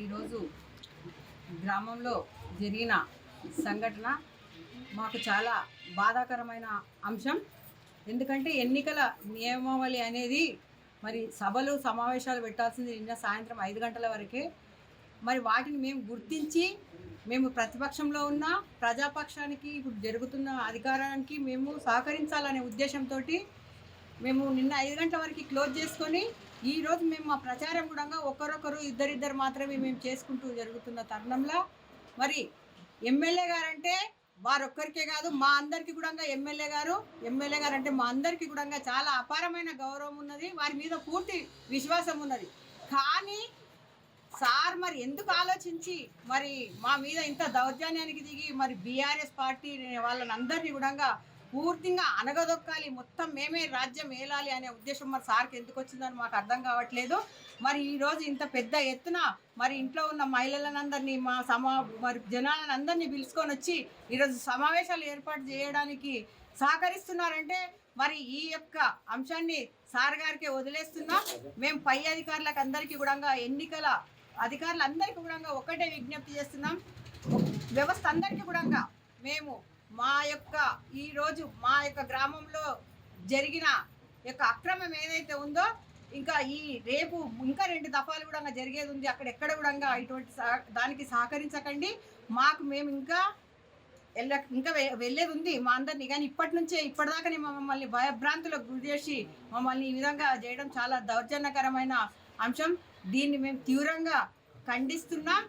ఈరోజు గ్రామంలో జరిగిన సంఘటన మాకు చాలా బాధాకరమైన అంశం. ఎందుకంటే ఎన్నికల నియమావళి అనేది మరి సభలు సమావేశాలు పెట్టాల్సింది నిన్న సాయంత్రం 5 గంటల వరకే. మరి వాటిని మేము గుర్తించి మేము ప్రతిపక్షంలో ఉన్న ప్రజాపక్షానికి ఇప్పుడు జరుగుతున్న అధికారానికి మేము సహకరించాలనే ఉద్దేశంతో మేము నిన్న 5 గంటల వరకు క్లోజ్ చేసుకొని ఈరోజు మేము మా ప్రచారం కూడా ఒకరొకరు ఇద్దరిద్దరు మాత్రమే మేము చేసుకుంటూ జరుగుతున్న తరుణంలో మరి ఎమ్మెల్యే గారంటే వారొక్కరికే కాదు మా అందరికీ కూడా ఎమ్మెల్యే గారు అంటే మా అందరికీ కూడా చాలా అపారమైన గౌరవం ఉన్నది, వారి మీద పూర్తి విశ్వాసం ఉన్నది. కానీ సార్ మరి ఎందుకు ఆలోచించి మరి మా మీద ఇంత దౌర్జన్యానికి దిగి మరి బీఆర్ఎస్ పార్టీ వాళ్ళని అందరినీ కూడా పూర్తిగా అనగదొక్కాలి, మొత్తం మేమే రాజ్యం ఏలాలి అనే ఉద్దేశం మరి సార్కి ఎందుకు వచ్చిందని మాకు అర్థం కావట్లేదు. మరి ఈరోజు ఇంత పెద్ద ఎత్తున మరి ఇంట్లో ఉన్న మహిళలందరినీ మరి జనాలను అందరినీ పిలుచుకొని వచ్చి ఈరోజు సమావేశాలు ఏర్పాటు చేయడానికి సహకరిస్తున్నారంటే మరి ఈ యొక్క అంశాన్ని సార్ గారికి వదిలేస్తున్నా. మేము పై అధికారులకు అందరికీ కూడా ఎన్నికల అధికారులందరికీ కూడా ఒకటే విజ్ఞప్తి చేస్తున్నాం. వ్యవస్థ అందరికీ కూడా మేము ఈరోజు మా యొక్క గ్రామంలో జరిగిన యొక్క అక్రమం ఏదైతే ఉందో ఇంకా రేపు ఇంకా 2 దఫాలు కూడా జరిగేది ఉంది. అక్కడెక్కడ కూడా ఇటువంటి దానికి సహకరించకండి. మేము ఇంకా వెళ్ళేది ఉంది మా అందరినీ. కానీ ఇప్పటిదాకానే మమ్మల్ని భయభ్రాంతులకు గురి చేసి మమ్మల్ని ఈ విధంగా చేయడం చాలా దౌర్జన్యకరమైన అంశం. దీన్ని మేము తీవ్రంగా ఖండిస్తున్నాం.